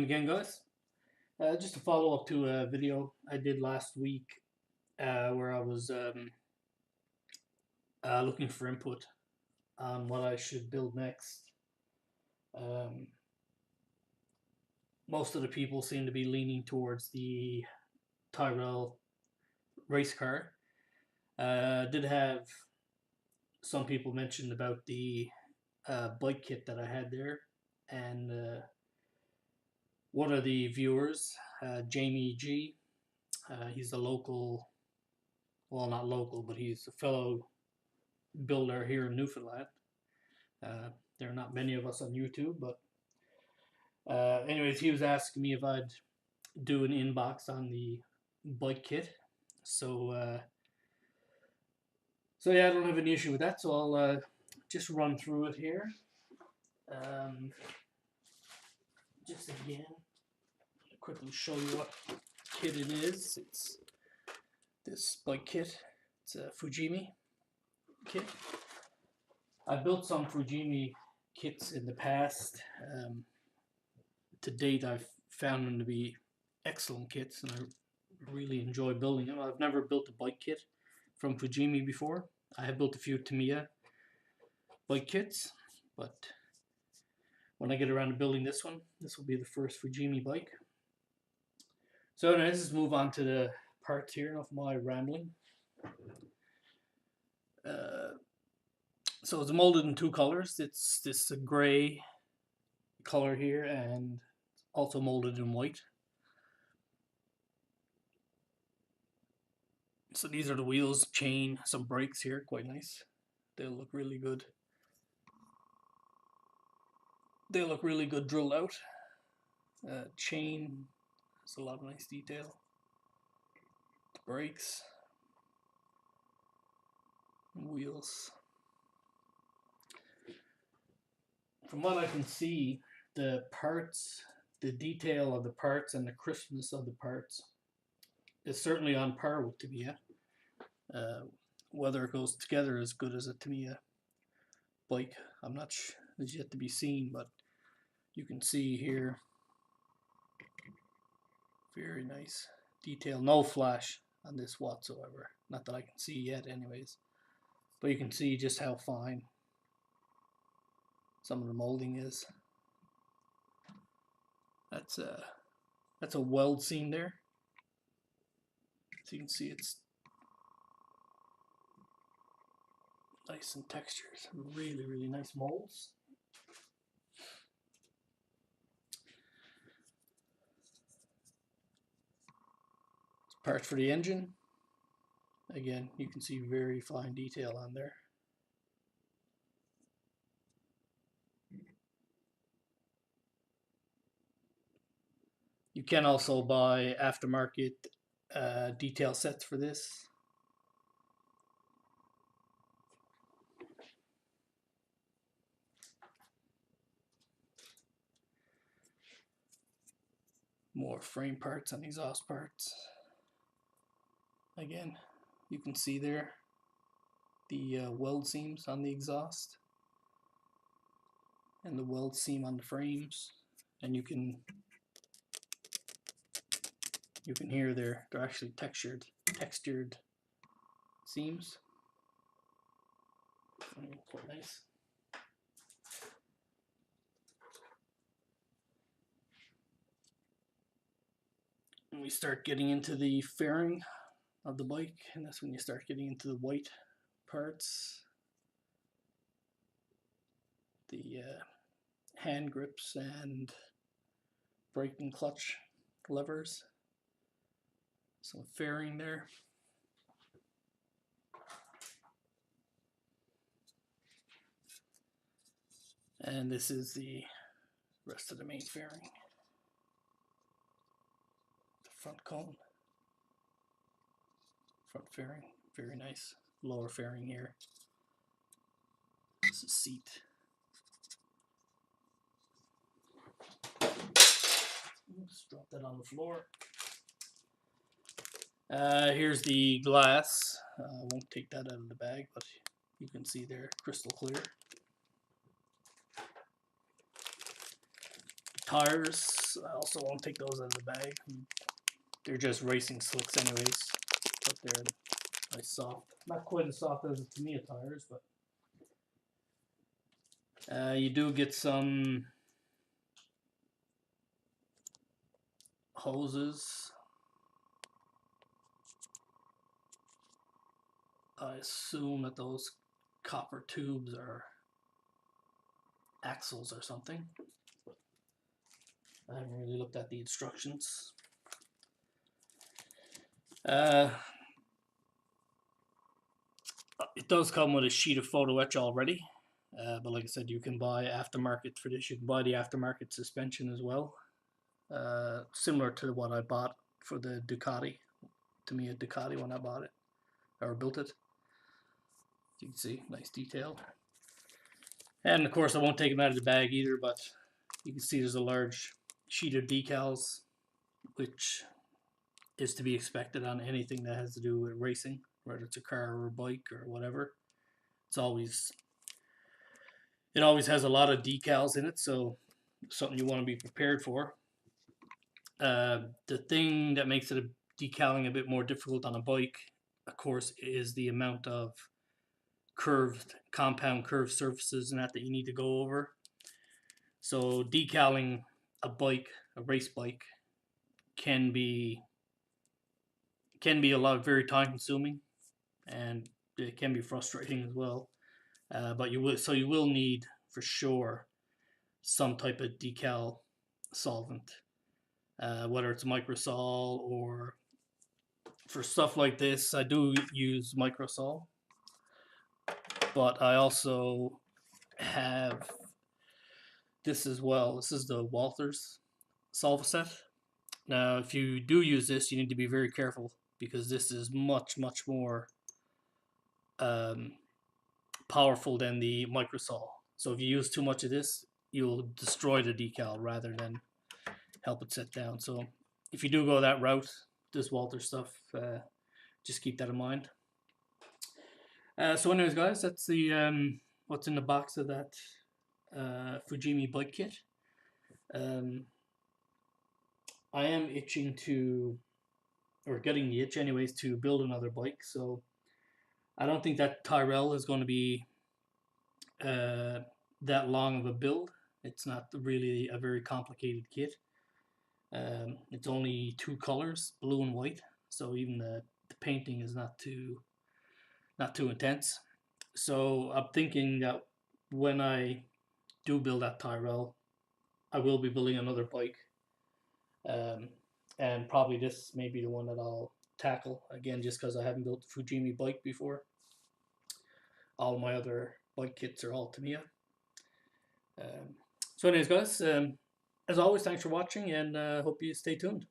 again, guys. Just to follow up to a video I did last week where I was looking for input on what I should build next. Most of the people seem to be leaning towards the Tyrrell race car. Did have some people mention about the bike kit that I had there, and one of the viewers, Jamie G, he's a local, well, not local, but he's a fellow builder here in Newfoundland. There are not many of us on YouTube, but anyways, he was asking me if I'd do an inbox on the bike kit. So yeah, I don't have any issue with that, so I'll just run through it here. Just again, quickly show you what kit it is. It's this bike kit. It's a Fujimi kit. I built some Fujimi kits in the past. To date, I've found them to be excellent kits, and I really enjoy building them. I've never built a bike kit from Fujimi before. I have built a few Tamiya bike kits, but when I get around to building this one, this will be the first Fujimi bike. So anyways, let's move on to the parts here, enough of my rambling. So it's molded in two colors. It's this gray color here, and also molded in white. So these are the wheels, chain, some brakes here, quite nice. They look really good. They look really good drilled out. Chain, there's a lot of nice detail. The brakes, wheels. From what I can see, the parts, the detail of the parts and the crispness of the parts is certainly on par with Tamiya. Whether it goes together as good as a Tamiya bike, I'm not sure, is yet to be seen, but you can see here, very nice detail. No flash on this whatsoever. Not that I can see yet anyways, but you can see just how fine some of the molding is. That's a weld seam there. So you can see it's nice in textures. Really, really nice molds. Parts for the engine. Again, you can see very fine detail on there. You can also buy aftermarket detail sets for this. More frame parts and exhaust parts. Again, you can see there the weld seams on the exhaust and the weld seam on the frames, and you can hear they're actually textured seams. Quite nice. And we start getting into the fairing of the bike, and that's when you start getting into the white parts, the hand grips and brake and clutch levers. Some fairing there. And this is the rest of the main fairing. The front cone. Front fairing, very nice. Lower fairing here. This is seat. Oops, drop that on the floor. Here's the glass. I won't take that out of the bag, but you can see they're crystal clear. Tires, slicks. I also won't take those out of the bag. They're just racing slicks anyways, but they're nice soft. Not quite as soft as the Tamiya tires, but you do get some hoses. I assume that those copper tubes are axles or something. I haven't really looked at the instructions. It does come with a sheet of photo etch already, but like I said, you can buy aftermarket for this. You can buy the aftermarket suspension as well, similar to what I bought for the Ducati, Tamiya Ducati when I bought it or built it. You can see, nice detail. And of course, I won't take them out of the bag either, but you can see there's a large sheet of decals, which is to be expected on anything that has to do with racing, whether it's a car or a bike or whatever. It always has a lot of decals in it, so something you want to be prepared for. The thing that makes it decaling a bit more difficult on a bike, of course, is the amount of compound curved surfaces and that you need to go over. So decaling a bike, a race bike, can be very time consuming, and it can be frustrating as well. But you will need for sure some type of decal solvent, whether it's microsol or for stuff like this. I do use microsol, but I also have this as well. This is the Walthers Solvaset. Now, if you do use this, you need to be very careful because this is much more powerful than the microsol. So if you use too much of this, you'll destroy the decal rather than help it set down. So if you do go that route, this Walther stuff, just keep that in mind. So anyways, guys, that's the what's in the box of that Fujimi bike kit. I am itching to, or getting the itch anyways, to build another bike. So I don't think that Tyrrell is going to be that long of a build. It's not really a very complicated kit. It's only 2 colors, blue and white. So even the painting is not too intense. So I'm thinking that when I do build that Tyrrell, I will be building another bike. And probably this may be the one that I'll tackle again, just because I haven't built a Fujimi bike before. All my other bike kits are all Tamiya. So anyways, guys, as always, thanks for watching, and hope you stay tuned.